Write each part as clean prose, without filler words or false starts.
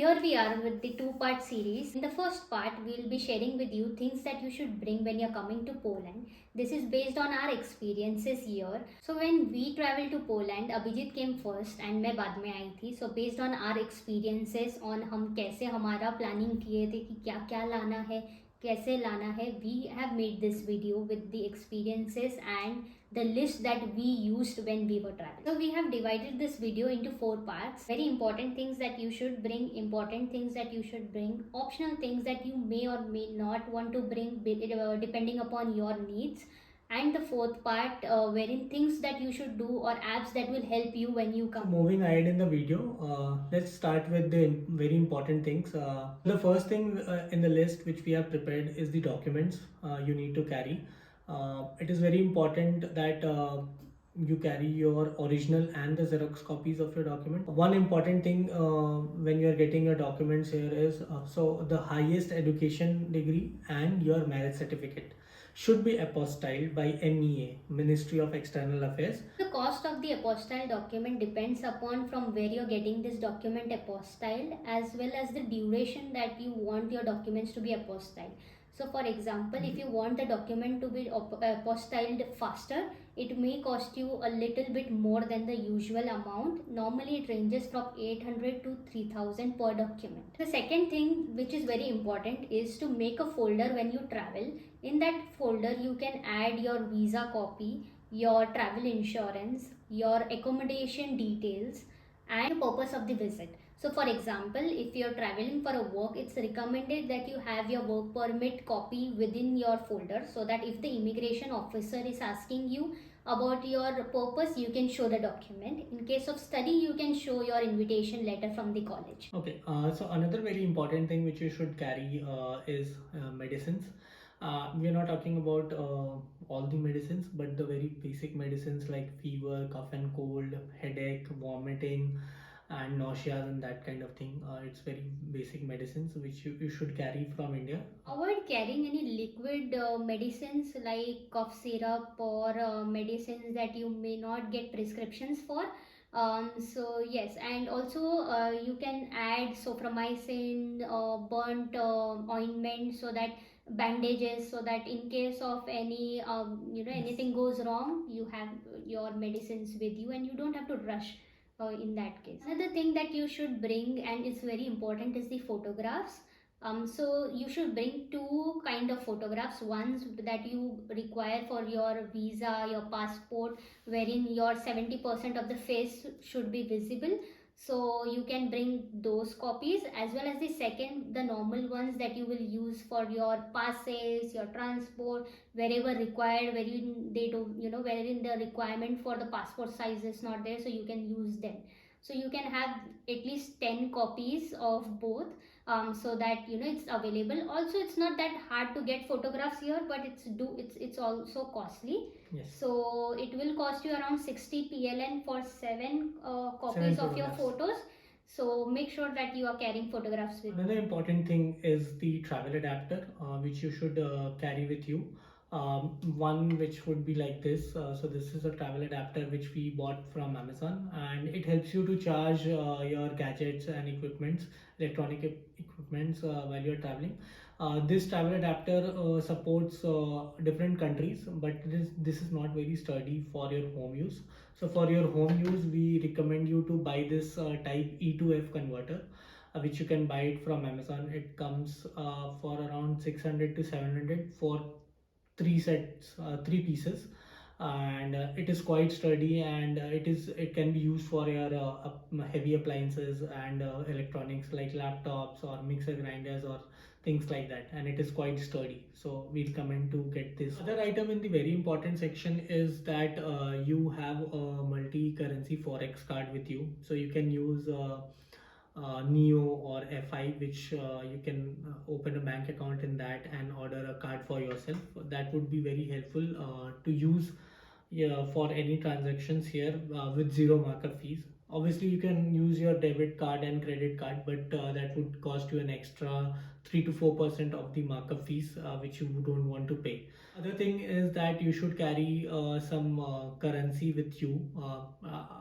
here we are with the two-part series. In the first part, we'll be sharing with you things that you should bring when you're coming to Poland. This is based on our experiences here. So when we traveled to Poland, Abhijit came first and मैं बाद में आई थी. So based on our experiences on हम कैसे हमारा planning किए थे कि क्या क्या लाना है, कैसे लाना है, we have made this video with the experiences and the list that we used when we were traveling. So we have divided this video into 4 parts. Very important things that you should bring, important things that you should bring, optional things that you may or may not want to bring depending upon your needs, and the fourth part wherein things that you should do or apps that will help you when you come. So moving ahead in the video, let's start with the very important things. The first thing in the list which we have prepared is the documents you need to carry. It is very important that you carry your original and the Xerox copies of your document. One important thing when you are getting your documents here is so the highest education degree and your marriage certificate should be apostilled by MEA, Ministry of External Affairs. The cost of the apostille document depends upon from where you're getting this document apostilled, as well as the duration that you want your documents to be apostilled. So for example, if you want the document to be apostilled faster, it may cost you a little bit more than the usual amount. Normally it ranges from 800 to 3000 per document. The second thing which is very important is to make a folder when you travel. In that folder you can add your visa copy, your travel insurance, your accommodation details, and the purpose of the visit. So for example, if you're traveling for a work, it's recommended that you have your work permit copy within your folder, so that if the immigration officer is asking you about your purpose, you can show the document. In case of study, you can show your invitation letter from the college. Okay, so another very important thing which you should carry is medicines. We are not talking about all the medicines, but the very basic medicines like fever, cough and cold, headache, vomiting, and nausea and that kind of thing. It's very basic medicines which you should carry from India. Avoid carrying any liquid medicines like cough syrup or medicines that you may not get prescriptions for. So yes, and also you can add sophromycin, burnt ointment, so that bandages, so that in case of any anything goes wrong, you have your medicines with you and you don't have to rush in that case. Another thing that you should bring, and it's very important, is the photographs. So you should bring two kind of photographs. Ones that you require for your visa, your passport, wherein your 70% of the face should be visible. So you can bring those copies, as well as the second, the normal ones that you will use for your passes, your transport, wherever required, wherein they do, wherein the requirement for the passport size is not there, so you can use them. So you can have at least 10 copies of both, so that it's available. Also, it's not that hard to get photographs here, but it's also costly. Yes. So it will cost you around 60 PLN for 7 copies of your photos. So make sure that you are carrying photographs with you. Another important thing is the travel adapter, which you should carry with you. One which would be like this. So this is a travel adapter which we bought from Amazon, and it helps you to charge your gadgets and equipments, electronic equipments while you're traveling. This travel adapter supports different countries, but this is not very sturdy for your home use. So for your home use, we recommend you to buy this type E2F converter, which you can buy it from Amazon. It comes for around 600 to 700 for three pieces, and it is quite sturdy, and it can be used for your heavy appliances and electronics like laptops or mixer grinders or things like that, and it is quite sturdy, so we recommend to get this. Other item in the very important section is that you have a multi-currency forex card with you, so you can use Neo or FI, which you can open a bank account in that and order a card for yourself. That would be very helpful to use for any transactions here with zero markup fees. Obviously, you can use your debit card and credit card, but that would cost you an extra 3 to 4% of the markup fees, which you don't want to pay. Other thing is that you should carry some currency with you.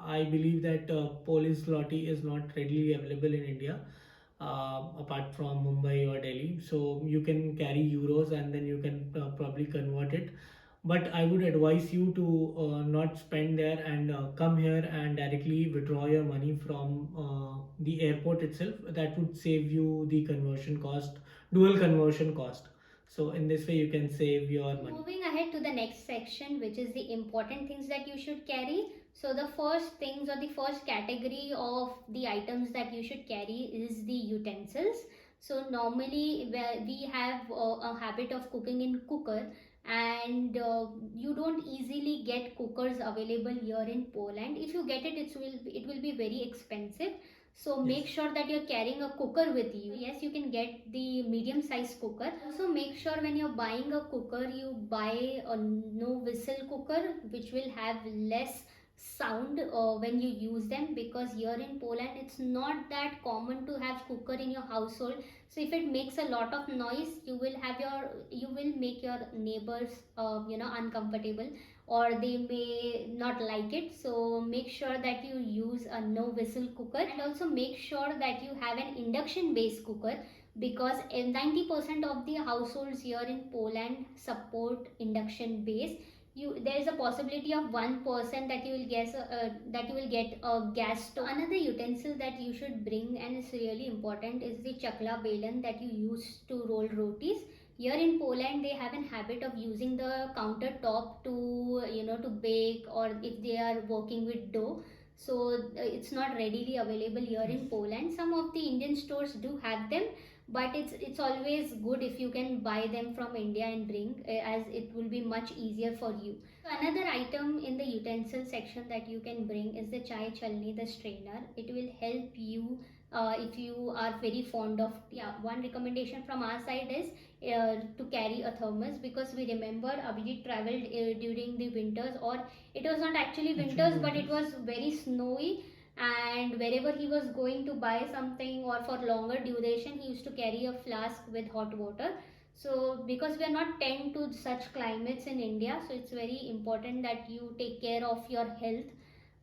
I believe that Polish zloty is not readily available in India. apart from Mumbai or Delhi. So you can carry euros and then you can probably convert it. But I would advise you to not spend there and come here and directly withdraw your money from the airport itself. That would save you the conversion cost, dual conversion cost. So in this way, you can save your money. Moving ahead to the next section, which is the important things that you should carry. So the first things or the first category of the items that you should carry is the utensils. So normally we have a habit of cooking in cooker, and you don't easily get cookers available here in Poland. If you get it, it will be very expensive. So make sure that you're carrying a cooker with you. Yes, you can get the medium size cooker. Also make sure when you're buying a cooker, you buy a no whistle cooker, which will have less sound when you use them, because here in Poland it's not that common to have cooker in your household. So if it makes a lot of noise, you will make your neighbors uncomfortable, or they may not like it. So make sure that you use a no whistle cooker, and also make sure that you have an induction based cooker, because 90% of the households here in Poland support induction base. There is a possibility of 1% that you will get a gas stove. Another utensil that you should bring, and it's really important, is the chakla belan that you use to roll rotis. Here in Poland, they have a habit of using the countertop to bake, or if they are working with dough. So it's not readily available here in Poland. Some of the Indian stores do have them, but it's always good if you can buy them from India and bring, as it will be much easier for you. So another item in the utensil section that you can bring is the chai chalni, the strainer. It will help you if you are very fond of tea. Yeah, one recommendation from our side is to carry a thermos, because we remember Abhijit traveled during the winters, or it was not actually winters, but it was very snowy, and wherever he was going to buy something or for longer duration, he used to carry a flask with hot water. So because we are not tend to such climates in India, so it's very important that you take care of your health,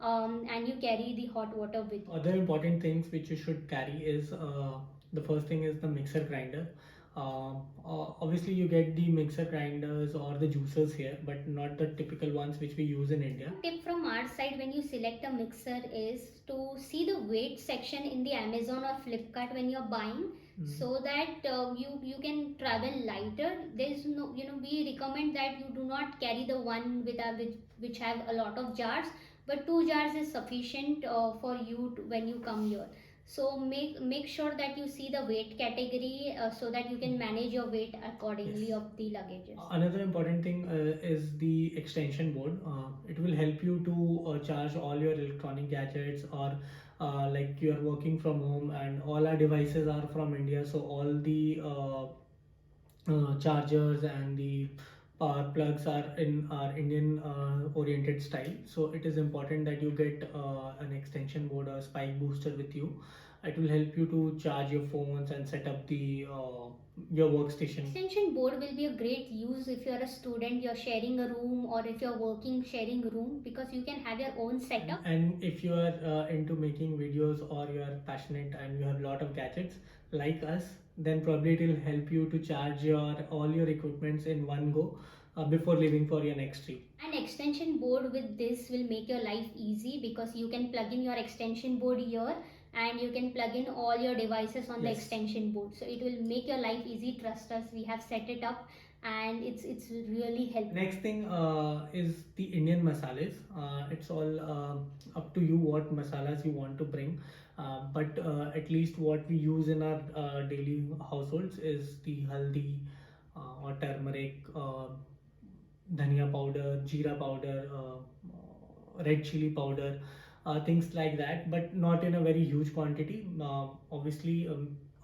and you carry the hot water with you. Other important things which you should carry is the first thing is the mixer grinder. Obviously, you get the mixer grinders or the juicers here, but not the typical ones which we use in India. Tip from our side when you select a mixer is to see the weight section in the Amazon or Flipkart when you're buying, so that you can travel lighter. There's no, we recommend that you do not carry the one which have a lot of jars, but 2 jars is sufficient for you when you come here. So make sure that you see the weight category, so that you can manage your weight accordingly. Of the luggages. Another important thing is the extension board. It will help you to charge all your electronic gadgets, or like you are working from home and all our devices are from India, so all the chargers and the power plugs are in our Indian oriented style. So it is important that you get an extension board or spike booster with you. It will help you to charge your phones and set up the your workstation. Extension board will be a great use if you're a student, you're sharing a room, or if you're working sharing a room, because you can have your own setup. And if you are into making videos, or you are passionate and you have a lot of gadgets like us, then probably it will help you to charge your all your equipments in one go before leaving for your next trip. An extension board with this will make your life easy, because you can plug in your extension board here, and you can plug in all your devices on the extension board. So it will make your life easy. Trust us, we have set it up, and it's really helpful. Next thing is the Indian masalas. It's all up to you what masalas you want to bring. But at least what we use in our daily households is the haldi, or turmeric, dhania powder, jeera powder, red chili powder, things like that, but not in a very huge quantity. Obviously,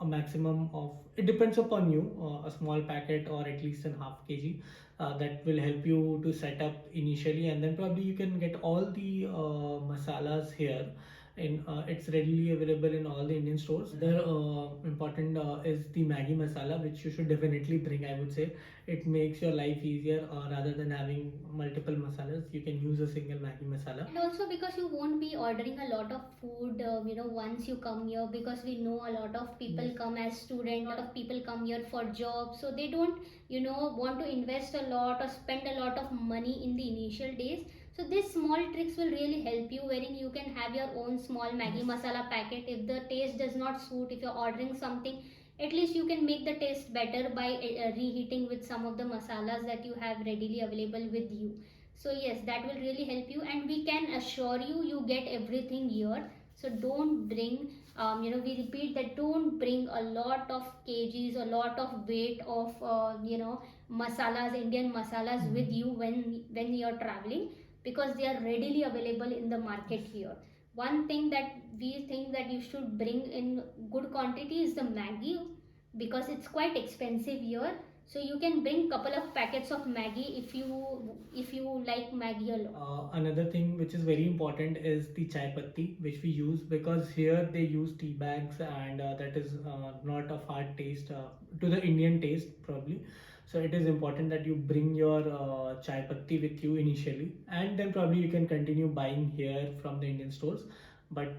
a maximum of, it depends upon you, a small packet or at least in half kg. That will help you to set up initially, and then probably you can get all the masalas here, It's readily available in all the Indian stores. The important is the Maggi masala, which you should definitely bring. I would say it makes your life easier. Rather than having multiple masalas, you can use a single Maggi masala. And also because you won't be ordering a lot of food, once you come here, because we know a lot of people Yes. come as student, a lot of people come here for jobs, so they don't, want to invest a lot or spend a lot of money in the initial days. So these small tricks will really help you, wherein you can have your own small Maggi Yes. masala packet. If the taste does not suit, if you're ordering something, at least you can make the taste better by reheating with some of the masalas that you have readily available with you. So yes, that will really help you, and we can assure you you get everything here. So don't bring, we repeat that, don't bring a lot of kgs, a lot of weight of masalas, Indian masalas with you when you're traveling, because they are readily available in the market here. One thing that we think that you should bring in good quantity is the Maggi, because it's quite expensive here. So you can bring couple of packets of Maggi if you like Maggi a lot. Another thing which is very important is the chai patti, which we use because here they use tea bags, and that is not of our taste to the Indian taste probably. So it is important that you bring your chai patti with you initially, and then probably you can continue buying here from the Indian stores. But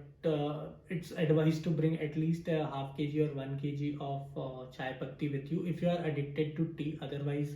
it's advised to bring at least a half kg or 1 kg of chai patti with you if you are addicted to tea. Otherwise,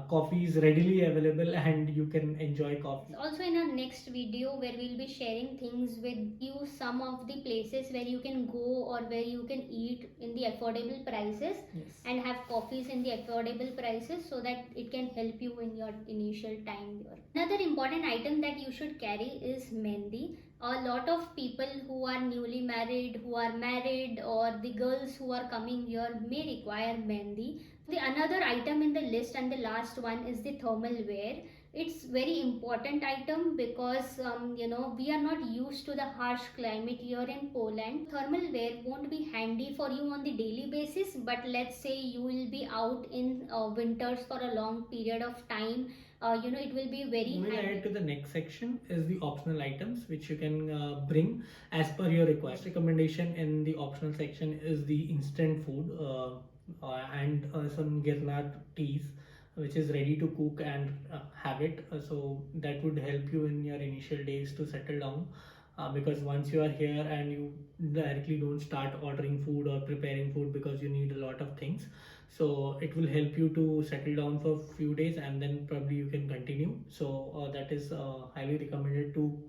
coffee is readily available and you can enjoy coffee. Also, in our next video, where we'll be sharing things with you, some of the places where you can go or where you can eat in the affordable prices. Yes. And have coffees in the affordable prices, so that it can help you in your initial time here. Another important item that you should carry is mehndi. A lot of people who are newly married, who are married, or the girls who are coming here may require mehndi. The another item in the list, and the last one, is the thermal wear. It's very important item because we are not used to the harsh climate here in Poland. Thermal wear won't be handy for you on the daily basis, but let's say you will be out in winters for a long period of time. It will be very Moving handy. ahead to the next section is the optional items which you can bring as per your request. Recommendation in the optional section is the instant food and some girnat teas which is ready to cook and have it. So that would help you in your initial days to settle down. Because once you are here and you directly don't start ordering food or preparing food because you need a lot of things, so it will help you to settle down for a few days and then probably you can continue. So that is highly recommended to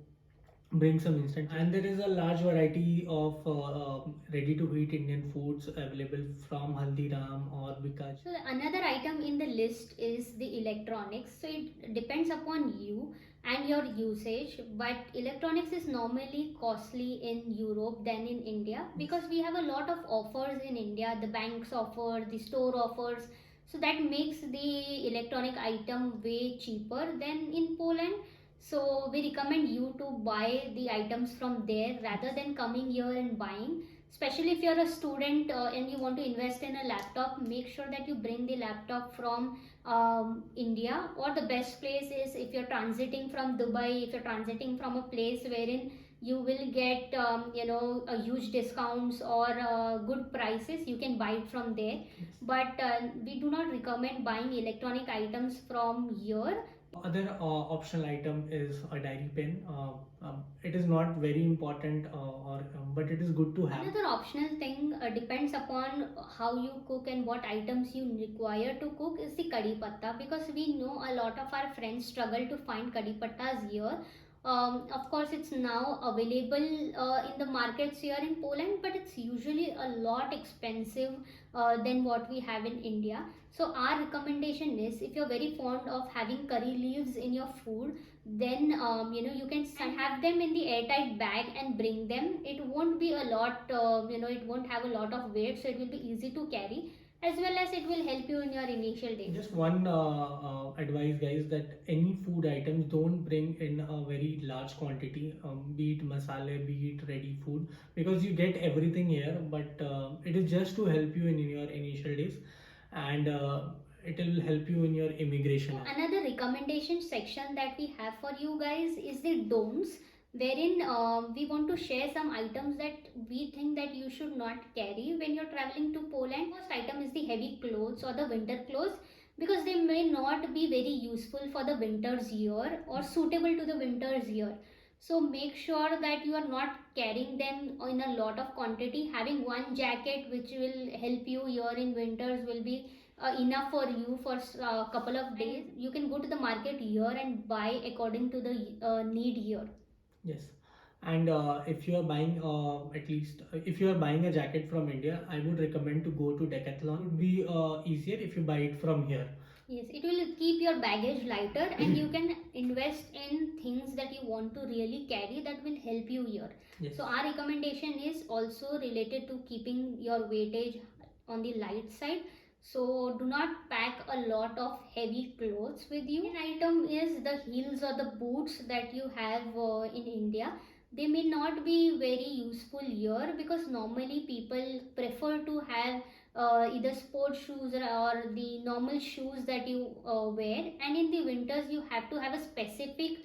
bring some instant. And there is a large variety of ready to eat Indian foods available from Haldiram or Bikaj. So another item in the list is the electronics. So it depends upon you and your usage, but electronics is normally costly in Europe than in India, because we have a lot of offers in India. The banks offer, the store offers, so that makes the electronic item way cheaper than in Poland. So we recommend you to buy the items from there rather than coming here and buying. Especially if you're a student and you want to invest in a laptop, make sure that you bring the laptop from India. Or the best place is if you're transiting from Dubai, if you're transiting from a place wherein you will get a huge discounts or good prices, you can buy it from there. Yes. But we do not recommend buying electronic items from here. Other optional item is a diary pen. It is not very important, but it is good to have. Another optional thing depends upon how you cook and what items you require to cook is the kadhi patta, because we know a lot of our friends struggle to find kadhi pattas here. Of course, it's now available in the markets here in Poland, but it's usually a lot expensive than what we have in India. So our recommendation is, if you're very fond of having curry leaves in your food, then you can have them in the airtight bag and bring them. It won't be a lot, it won't have a lot of weight, so it will be easy to carry, as well as it will help you in your initial days. Just one advice, guys, that any food items don't bring in a very large quantity, be it masala, be it ready food, because you get everything here, but it is just to help you in your initial days, and it will help you in your immigration. Another recommendation section that we have for you guys is the don'ts. wherein we want to share some items that we think that you should not carry when you're traveling to Poland. First item is the heavy clothes or the winter clothes, because they may not be very useful for the winters here or suitable to the winters here. So make sure that you are not carrying them in a lot of quantity. Having one jacket which will help you here in winters will be enough for you for a couple of days. You can go to the market here and buy according to the need here. Yes. And if you are buying at least if you are buying a jacket from India, I would recommend to go to Decathlon. It would be easier if you buy it from here. Yes, it will keep your baggage lighter and you can invest in things that you want to really carry that will help you here. Yes. So our recommendation is also related to keeping your weightage on the light side. So do not pack a lot of heavy clothes with you. An item is the heels or the boots that you have in India. They may not be very useful here because normally people prefer to have either sports shoes or the normal shoes that you wear, and in the winters you have to have a specific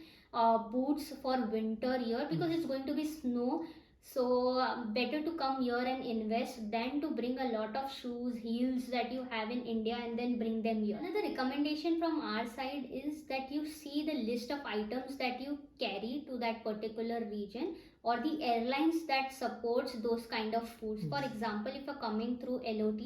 boots for winter here because it's going to be snow. So better to come here and invest than to bring a lot of shoes heels that you have in India and then bring them here. Another recommendation from our side is that you see the list of items that you carry to that particular region or the airlines that supports those kind of foods. For example, if you're coming through LOT,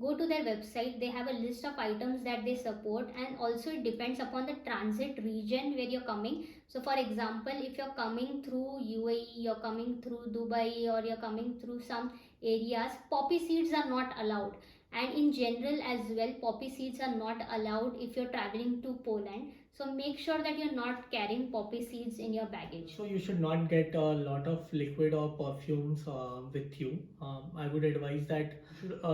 go to their website. They have a list of items that they support, and also it depends upon the transit region where you're coming. So for example, if you're coming through UAE, you're coming through Dubai, or you're coming through some areas, poppy seeds are not allowed. And in general as well, poppy seeds are not allowed if you're traveling to Poland. So make sure that you're not carrying poppy seeds in your baggage. So you should not get a lot of liquid or perfumes with you. I would advise that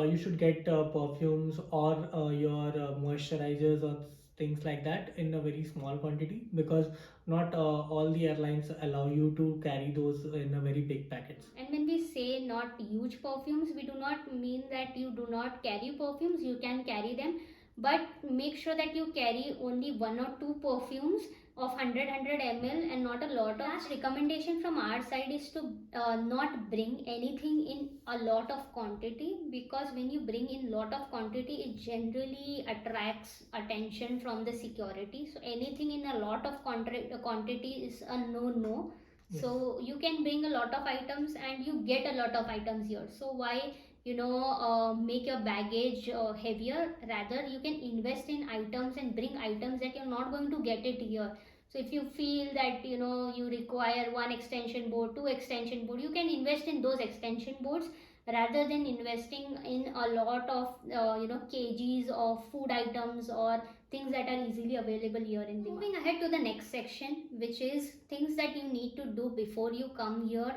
you should get perfumes or your moisturizers or things like that in a very small quantity, because not all the airlines allow you to carry those in a very big packets. And when we say not huge perfumes, we do not mean that you do not carry perfumes. You can carry them, but make sure that you carry only one or two perfumes of 100 ml and not a lot of. Last recommendation from our side is to not bring anything in a lot of quantity, because when you bring in lot of quantity, it generally attracts attention from the security. So anything in a lot of quantity is a no. Yes. So you can bring a lot of items and you get a lot of items here. So why make your baggage heavier? Rather, you can invest in items and bring items that you're not going to get it here. So if you feel that you require one extension board, two extension board, you can invest in those extension boards rather than investing in a lot of kgs of food items or things that are easily available here in the market. Moving ahead to the next section, which is things that you need to do before you come here,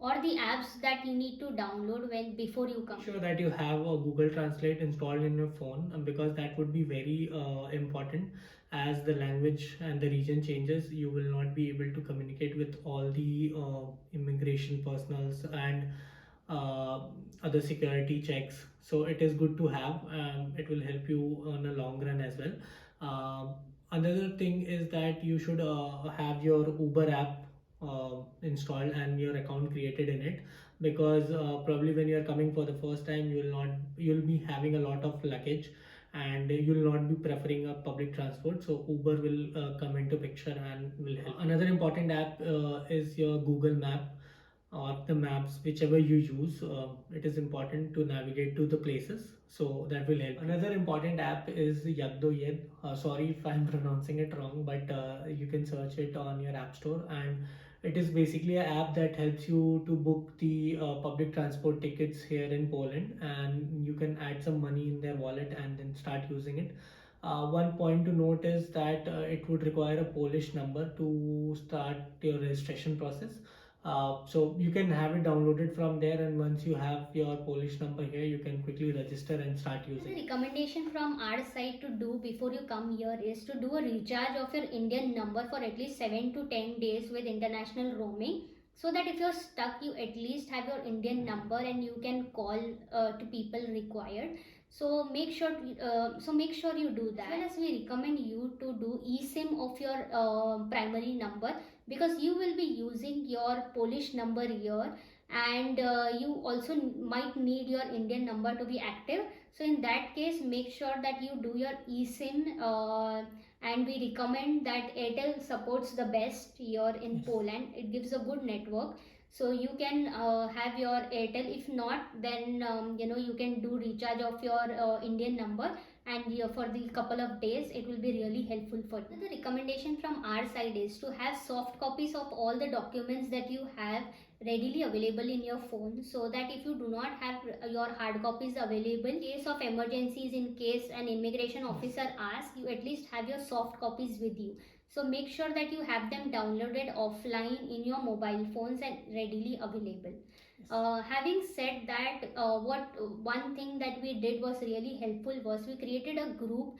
or the apps that you need to download when before you come. Make sure that you have a Google Translate installed in your phone, because that would be very important. As the language and the region changes, you will not be able to communicate with all the immigration personals and uh, other security checks. So it is good to have. It will help you on a long run as well. Another thing is that you should have your Uber app installed and your account created in it, because probably when you are coming for the first time, you'll be having a lot of luggage and you'll not be preferring a public transport, so Uber will come into picture and will help. Another important app is your Google Map or the maps, whichever you use. It is important to navigate to the places, so that will help. Another important app is Yagdoyed. Sorry if I'm pronouncing it wrong, but you can search it on your app store, and it is basically an app that helps you to book the public transport tickets here in Poland, and you can add some money in their wallet and then start using it. One point to note is that it would require a Polish number to start your registration process. So you can have it downloaded from there, and once you have your Polish number here, you can quickly register and start using. The recommendation from our side to do before you come here is to do a recharge of your Indian number for at least 7 to 10 days with international roaming, so that if you're stuck, you at least have your Indian number and you can call to people required. So make sure you do that. As well as we recommend you to do eSIM of your primary number, because you will be using your Polish number here, and you also might need your Indian number to be active. So in that case, make sure that you do your eSIM, and we recommend that Airtel supports the best here in Yes. Poland. It gives a good network, so you can have your Airtel. If not, then you can do recharge of your Indian number, and for the couple of days it will be really helpful for you. The recommendation from our side is to have soft copies of all the documents that you have readily available in your phone, so that if you do not have your hard copies available, in case of emergencies, in case an immigration officer asks, you at least have your soft copies with you. So make sure that you have them downloaded offline in your mobile phones and readily available. Having said that, what one thing that we did was really helpful was we created a group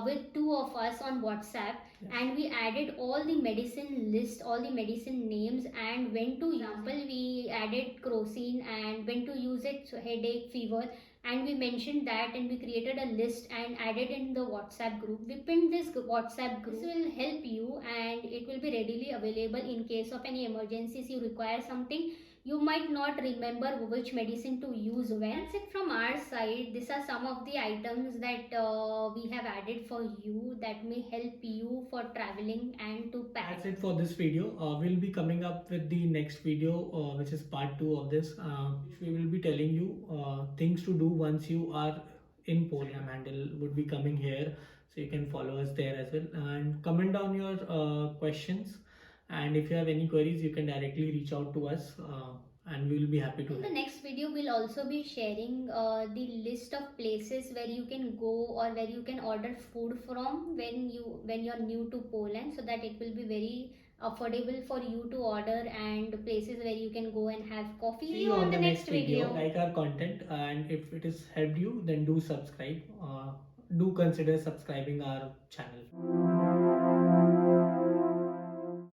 with two of us on WhatsApp. Yes. And we added all the medicine list, all the medicine names, and when to use. Example, we added crocin and when to use it, so headache, fever, and we mentioned that, and we created a list and added in the WhatsApp group. We pinned this WhatsApp group. This will help you, and it will be readily available in case of any emergencies. You require something, you might not remember which medicine to use when. That's it from our side. These are some of the items that we have added for you that may help you for traveling and to pack. That's it for this video. We'll be coming up with the next video, which is part 2 of this, which we will be telling you things to do once you are in Poland. Handle would be coming here, so you can follow us there as well, and comment down your questions, and if you have any queries you can directly reach out to us, and we will be happy to help. In the next video, we'll also be sharing the list of places where you can go or where you can order food from when you're new to Poland, so that it will be very affordable for you to order, and places where you can go and have coffee. See you on the next video. Like our content, and if it has helped you, then do subscribe. Do consider subscribing our channel.